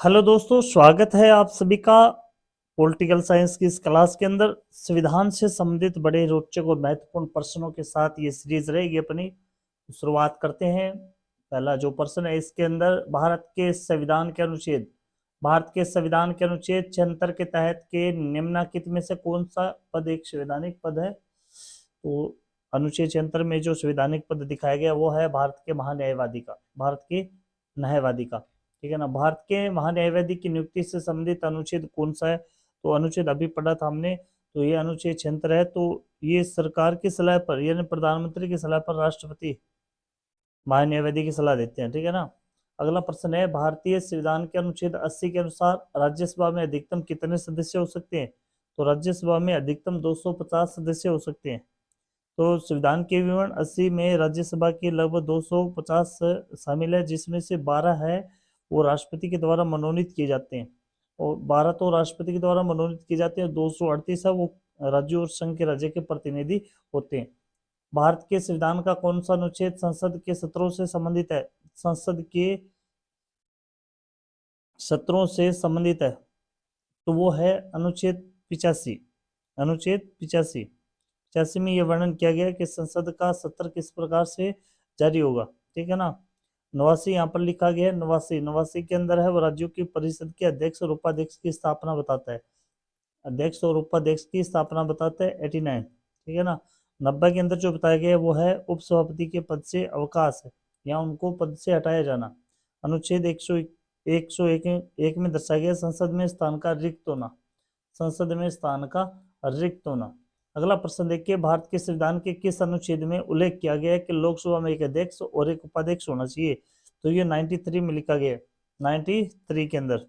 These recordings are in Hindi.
हेलो दोस्तों, स्वागत है आप सभी का पॉलिटिकल साइंस की इस क्लास के अंदर। संविधान से संबंधित बड़े रोचक और महत्वपूर्ण प्रश्नों के साथ ये सीरीज रहेगी अपनी। शुरुआत करते हैं। पहला जो प्रश्न है इसके अंदर, भारत के संविधान के अनुच्छेद 76 के तहत के निम्नलिखित में से कौन सा पद एक संवैधानिक पद है? तो अनुच्छेद 76 में जो संवैधानिक पद दिखाया गया वो है भारत के महान्यायवादी का, भारत के न्यायवादी का। ठीक है ना। भारत के महान्यायवादी की नियुक्ति से संबंधित अनुच्छेद कौन सा है? तो अनुच्छेद अभी पढ़ा था हमने, तो ये अनुच्छेद 76 है। तो ये सरकार की सलाह पर यानी प्रधानमंत्री की सलाह पर राष्ट्रपति महान्यायवादी की सलाह देते हैं। ठीक है ना। अगला प्रश्न है, भारतीय संविधान के अनुच्छेद 80 के अनुसार राज्यसभा में अधिकतम कितने सदस्य हो सकते हैं? तो राज्यसभा में अधिकतम 250 सदस्य हो सकते हैं। तो संविधान के विवरण 80 में राज्यसभा के लगभग 250 शामिल है, जिसमें से 12 है वो राष्ट्रपति के द्वारा मनोनीत किए जाते हैं, और 12 तो राष्ट्रपति के द्वारा मनोनीत किए जाते हैं, 238 है वो राज्यों और संघ के राज्य के प्रतिनिधि होते हैं। भारत के संविधान का कौन सा अनुच्छेद संसद के सत्रों से संबंधित है? संसद के सत्रों से संबंधित है, तो वो है अनुच्छेद 85। अनुच्छेद 85 85 में यह वर्णन किया गया है कि संसद का सत्र किस प्रकार से जारी होगा। ठीक है ना। 89 यहाँ पर लिखा गया है। 89 89 के अंदर है वो राज्यों की परिषद के अध्यक्ष और उपाध्यक्ष की स्थापना बताता है। अध्यक्ष और उपाध्यक्ष की स्थापना बताता है 89। ठीक है ना। 90 के अंदर जो बताया गया है वो है उपसभापति के पद से अवकाश है या उनको पद से हटाया जाना। अनुच्छेद 101 में दर्शाया गया संसद में स्थान का रिक्त होना, संसद में स्थान का रिक्त होना। अगला प्रश्न देखिए, भारत के संविधान के किस अनुच्छेद में उल्लेख किया गया है कि लोकसभा में एक अध्यक्ष और एक उपाध्यक्ष होना चाहिए? तो ये 93 में लिखा गया है। 93 के अंदर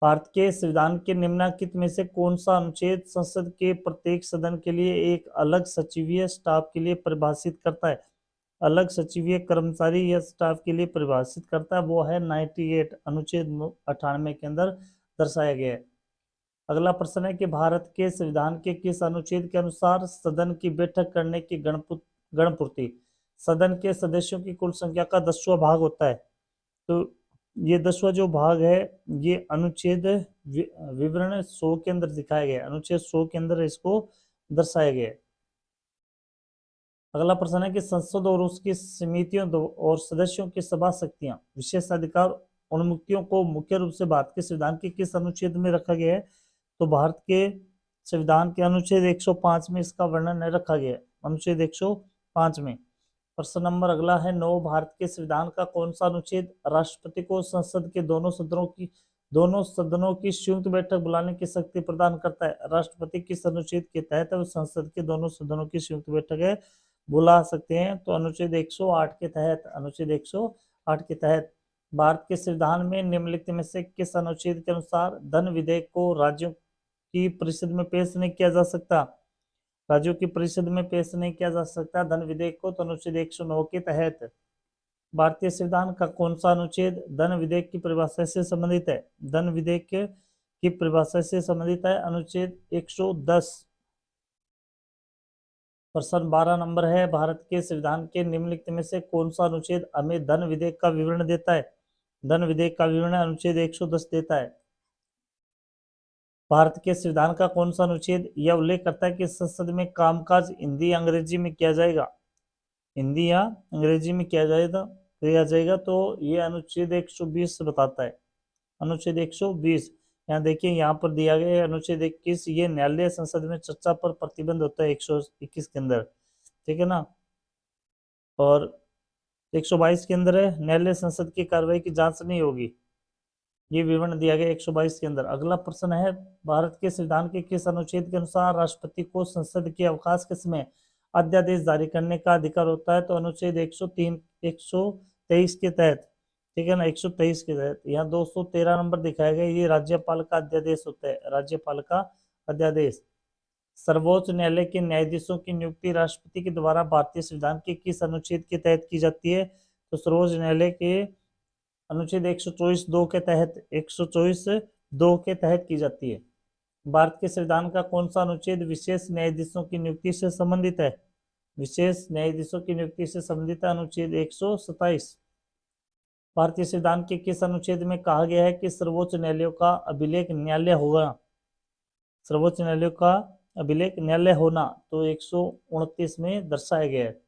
भारत के संविधान के निम्नलिखित में से कौन सा अनुच्छेद संसद के प्रत्येक सदन के लिए एक अलग सचिवीय स्टाफ के लिए परिभाषित करता है? अलग सचिवीय कर्मचारी या स्टाफ के लिए परिभाषित करता है, वो है 98 अनुच्छेद 98 के अंदर दर्शाया गया है। अगला प्रश्न है कि भारत के संविधान के किस अनुच्छेद के अनुसार सदन की बैठक करने की गणपूर्ति सदन के सदस्यों की कुल संख्या का 10वां भाग होता है? तो ये 10वां जो भाग है ये अनुच्छेद विवरण 100 के अंदर दिखाया गया है। अनुच्छेद 100 के अंदर इसको दर्शाया गया है। अगला प्रश्न है कि संसद और उसकी समितियों और सदस्यों की सभा शक्तियां, विशेषाधिकार, उन्मुक्तियों को मुख्य रूप से भारत के संविधान के किस अनुच्छेद में रखा गया है? तो भारत के संविधान के अनुच्छेद 105 में इसका वर्णन रखा गया है। अनुच्छेद 105 में। प्रश्न नंबर अगला है 9, भारत के संविधान का कौन सा अनुच्छेद राष्ट्रपति को संसद के दोनों सदनों की संयुक्त बैठक बुलाने की शक्ति प्रदान करता है? राष्ट्रपति किस अनुच्छेद के तहत है वो संसद के दोनों सदनों की संयुक्त बैठक है बुला सकते हैं? तो अनुच्छेद 108 के तहत। अनुच्छेद 108 के तहत भारत के संविधान में निम्नलिखित में से किस अनुच्छेद के अनुसार धन विधेयक को राज्यों की परिषद में पेश नहीं किया जा सकता? राज्यों की परिषद में पेश नहीं किया जा सकता धन विधेयक को, तो अनुच्छेद 109 के तहत। भारतीय संविधान का कौन सा अनुच्छेद धन विधेयक की परिभाषा से संबंधित है? धन विधेयक की परिभाषा से संबंधित है अनुच्छेद 110। प्रश्न 12 नंबर है, भारत के संविधान के निम्नलिखित में से कौन सा अनुच्छेद हमें धन विधेयक का विवरण देता है? धन विधेयक का विवरण अनुच्छेद 110 देता है। भारत के संविधान का कौन सा अनुच्छेद यह उल्लेख करता है कि संसद में कामकाज हिंदी या अंग्रेजी में किया जाएगा? हिंदी या अंग्रेजी में किया जाएगा। तो ये अनुच्छेद 120 बताता है। अनुच्छेद 120 यहाँ देखिए, यहाँ पर दिया गया है अनुच्छेद 21, ये न्यायालय संसद में चर्चा पर प्रतिबंध होता है 121 के अंदर। ठीक है ना। और 122 के अंदर है न्यायालय संसद की कार्रवाई की जांच नहीं होगी, ये विवरण दिया गया 122 के अंदर। अगला प्रश्न है, भारत के संविधान के किस अनुच्छेद के अनुसार राष्ट्रपति को संसद के अवकाश के समय अध्यादेश जारी करने का अधिकार होता है? तो अनुच्छेद 123 के तहत। ठीक है ना। 123 के तहत। यहाँ 213 नंबर दिखाया गया, ये राज्यपाल का अध्यादेश होता है, राज्यपाल का अध्यादेश। सर्वोच्च न्यायालय के न्यायाधीशों की नियुक्ति राष्ट्रपति के द्वारा भारतीय संविधान के किस अनुच्छेद के तहत की जाती है? तो सर्वोच्च न्यायालय के अनुच्छेद 124(2) के तहत, 124(2) के तहत की जाती है। भारत के संविधान का कौन सा अनुच्छेद विशेष न्यायाधीशों की नियुक्ति से संबंधित है? विशेष न्यायाधीशों की नियुक्ति से संबंधित है अनुच्छेद 127। भारतीय संविधान के किस अनुच्छेद में कहा गया है कि सर्वोच्च न्यायालय का अभिलेख न्यायालय होगा? सर्वोच्च न्यायालय का अभिलेख न्यायालय होना तो 129 में दर्शाया गया है।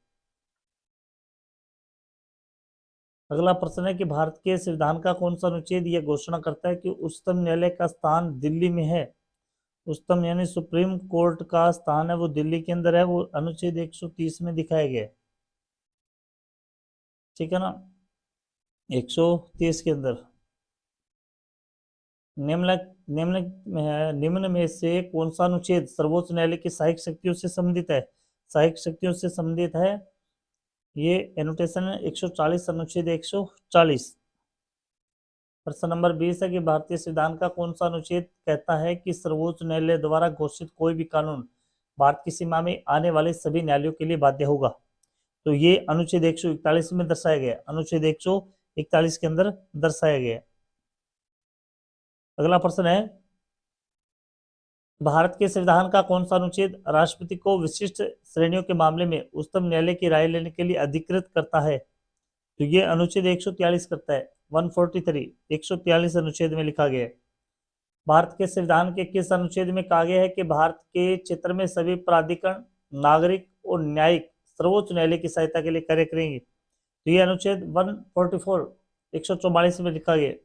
अगला प्रश्न है कि भारत के संविधान का कौन सा अनुच्छेद यह घोषणा करता है कि उच्चतम न्यायालय का स्थान दिल्ली में है? उच्चतम यानी सुप्रीम कोर्ट का स्थान है वो दिल्ली के अंदर है, वो अनुच्छेद 130 में दिखाया गया है। ठीक है ना, 130 के अंदर। निम्न में से कौन सा अनुच्छेद सर्वोच्च न्यायालय की सहायक शक्तियों से संबंधित है? सहायक शक्तियों से संबंधित है, ये एनोटेशन है 140, अनुच्छेद 140। प्रश्न नंबर 20 है कि भारतीय संविधान का कौन सा अनुच्छेद कहता है कि सर्वोच्च न्यायालय द्वारा घोषित कोई भी कानून भारत की सीमा में आने वाले सभी न्यायालयों के लिए बाध्य होगा? तो ये अनुच्छेद 141 में दर्शाया गया, अनुच्छेद 141 के अंदर दर्शाया गया। अगला प्रश्न है, भारत के संविधान का कौन सा अनुच्छेद राष्ट्रपति को विशिष्ट श्रेणियों के मामले में उच्चतम न्यायालय की राय लेने के लिए अधिकृत करता है? तो ये अनुच्छेद 143 करता है, 143, 143 अनुच्छेद में लिखा गया है। भारत के संविधान के किस अनुच्छेद में कहा गया है कि भारत के क्षेत्र में सभी प्राधिकरण, नागरिक और न्यायिक सर्वोच्च न्यायालय की सहायता के लिए कार्य करेंगे? तो ये अनुच्छेद 144, 144 में लिखा गया है।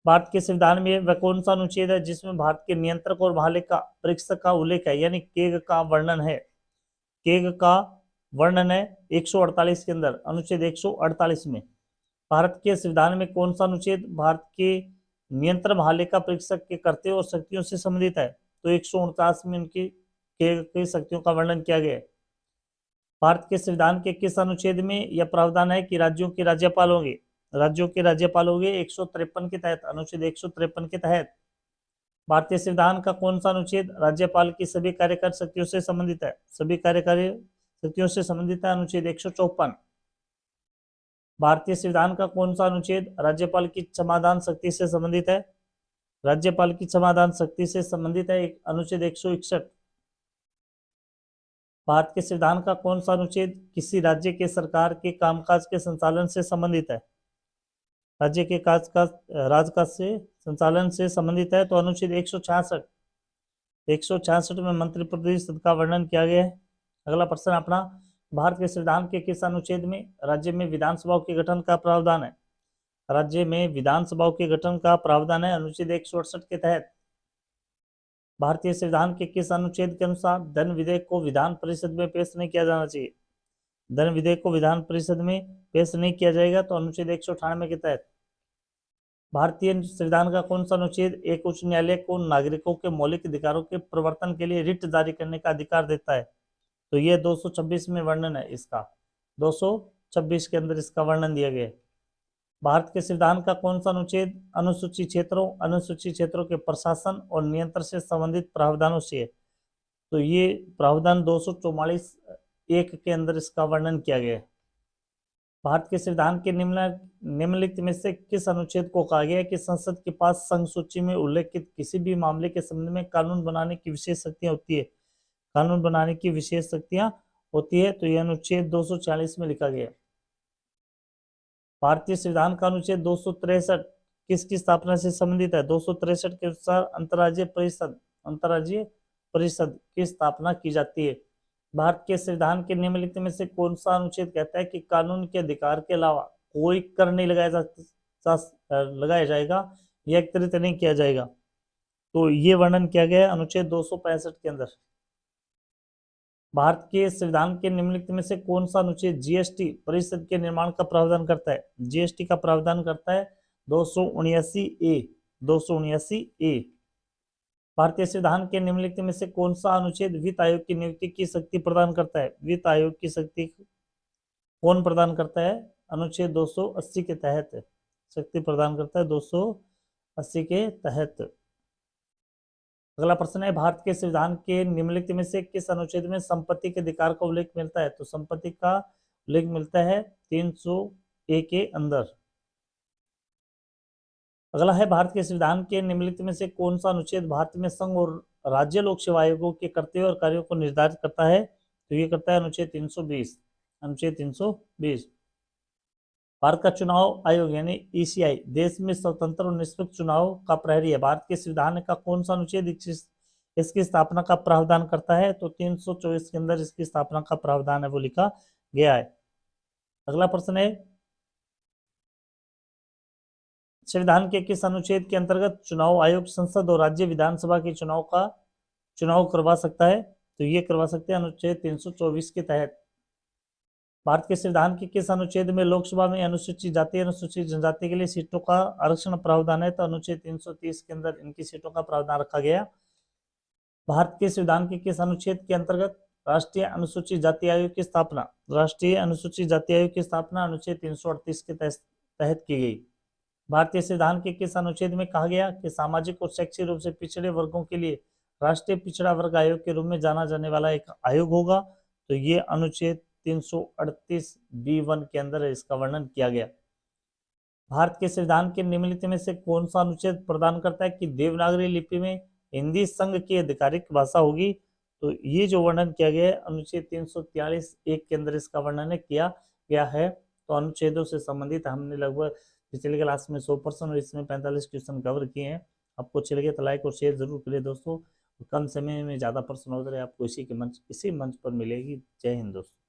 भारत के संविधान में वह कौन सा अनुच्छेद है जिसमें भारत के नियंत्रक और महालेखा परीक्षक का उल्लेख है, यानी केग का वर्णन है? केग का वर्णन है 148 के अंदर, अनुच्छेद 148 में। भारत के संविधान में कौन सा अनुच्छेद भारत के नियंत्रण महालेखा परीक्षक के कर्तव्य और शक्तियों से संबंधित है? तो 149 में उनकी केग की शक्तियों का वर्णन किया गया है। भारत के संविधान के किस अनुच्छेद में यह प्रावधान है कि राज्यों के राज्यपाल होंगे? राज्यों के राज्यपाल होंगे 153 के तहत, अनुच्छेद 153 के तहत। भारतीय संविधान का कौन सा अनुच्छेद राज्यपाल की सभी कार्यकारी शक्तियों से संबंधित है? सभी कार्यकारी शक्तियों से संबंधित है, अनुच्छेद 154। भारतीय संविधान का कौन सा अनुच्छेद राज्यपाल की क्षमादान शक्ति से संबंधित है? राज्यपाल की क्षमादान शक्ति से संबंधित है, अनुच्छेद 161। भारत के संविधान का कौन सा अनुच्छेद किसी राज्य के सरकार के कामकाज के संचालन से संबंधित है? राज्य के राजकाज से संचालन से संबंधित है, तो अनुच्छेद 166, 166 में मंत्रिपरिषद का वर्णन किया गया है। अगला प्रश्न अपना, भारत के संविधान के किस अनुच्छेद में राज्य में विधानसभाओं के गठन का प्रावधान है? राज्य में विधानसभाओं के गठन का प्रावधान है, अनुच्छेद 168 के तहत। भारतीय संविधान के किस अनुच्छेद के अनुसार धन विधेयक को विधान परिषद में पेश नहीं किया जाना चाहिए? धन विधेयक को विधान परिषद में पेश नहीं किया जाएगा, तो अनुच्छेद 198 के तहत। भारतीय संविधान का कौन सा अनुच्छेद एक उच्च न्यायालय को नागरिकों के मौलिक अधिकारों के प्रवर्तन के लिए रिट जारी करने का अधिकार देता है? तो ये 226 में वर्णन है इसका, 226 के अंदर इसका वर्णन दिया गया है। भारत के संविधान का कौन सा अनुच्छेद अनुसूचित क्षेत्रों के प्रशासन और नियंत्रण से संबंधित प्रावधानों से है? तो ये प्रावधान 244 1 के अंदर इसका वर्णन किया गया है। भारत के संविधान के निम्नलिखित में से किस अनुच्छेद को कहा गया है कि संसद के पास संघ सूची में उल्लेखित किसी भी मामले के संबंध में कानून बनाने की विशेष शक्तियां होती है? कानून बनाने की विशेष शक्तियां होती है, तो यह अनुच्छेद 240 में लिखा गया। भारतीय संविधान का अनुच्छेद 263 किसकी स्थापना से संबंधित है? 263 के अनुसार अंतर्राज्यीय परिषद की स्थापना की जाती है। भारत के संविधान के निम्नलिखित में से कौन सा अनुच्छेद कहता है कि कानून के अधिकार के अलावा कोई कर नहीं लगाया जाएगा या एकत्रित नहीं किया जाएगा? तो ये वर्णन किया गया है अनुच्छेद 265 के अंदर। भारत के संविधान के निम्नलिखित में से कौन सा अनुच्छेद जीएसटी परिषद के निर्माण का प्रावधान करता है? जीएसटी का प्रावधान करता है 279 ए, 279 ए। भारतीय संविधान के निम्नलिखित में से कौन सा अनुच्छेद वित्त आयोग की नियुक्ति की शक्ति प्रदान करता है? वित्त आयोग की शक्ति कौन प्रदान करता है? अनुच्छेद 280 के तहत शक्ति प्रदान करता है, 280 के तहत। अगला प्रश्न है, भारत के संविधान के निम्नलिखित में से किस अनुच्छेद में संपत्ति के अधिकार का उल्लेख मिलता है? तो संपत्ति का उल्लेख मिलता है 301 के अंदर। अगला है, भारत के संविधान के निम्नलिखित में से कौन सा अनुच्छेद भारत में संघ और राज्य लोक सेवा आयोगों के कर्तव्य और कार्यों को निर्धारित करता है? तो ये करता है अनुच्छेद 320, अनुच्छेद 320। भारत का चुनाव आयोग यानी ईसीआई देश में स्वतंत्र और निष्पक्ष चुनाव का प्रहरी है। भारत के संविधान का कौन सा अनुच्छेद इसकी स्थापना का प्रावधान करता है? तो 324 के अंदर इसकी स्थापना का प्रावधान है वो लिखा गया है। अगला प्रश्न है, संविधान के किस अनुच्छेद के अंतर्गत चुनाव आयोग संसद और राज्य विधानसभा के चुनाव करवा सकता है? तो ये करवा सकते हैं अनुच्छेद 324 के तहत। भारत के संविधान के किस अनुच्छेद में लोकसभा में अनुसूचित जाति अनुसूचित जनजाति के लिए सीटों का आरक्षण प्रावधान है? तो अनुच्छेद 330 के अंदर इनकी सीटों का प्रावधान रखा गया। भारत के संविधान के किस अनुच्छेद के अंतर्गत राष्ट्रीय अनुसूचित जाति आयोग की स्थापना अनुच्छेद 338 के तहत की गई। भारतीय संविधान के किस अनुच्छेद में कहा गया कि सामाजिक और शैक्षिक रूप से पिछड़े वर्गों के लिए राष्ट्रीय पिछड़ा वर्ग आयोग के रूप में जाना जाने वाला एक आयोग होगा? तो ये अनुच्छेद 338B1 के अंदर इसका वर्णन किया गया। भारत के संविधान के निम्नलिखित में से कौन सा अनुच्छेद प्रदान करता है कि देवनागरी लिपि में हिंदी संघ की आधिकारिक भाषा होगी? तो ये जो वर्णन किया गया है अनुच्छेद 343(1) के अंदर इसका वर्णन किया गया है। तो अनुच्छेदों से संबंधित हमने लगभग पिछले क्लास में 100% और इसमें 45 क्वेश्चन कवर किए हैं। आपको अच्छे लगे तो लाइक और शेयर जरूर करिए दोस्तों। कम समय में ज़्यादा प्रश्न हो रहे आपको इसी मंच पर मिलेगी। जय हिंद दोस्तों।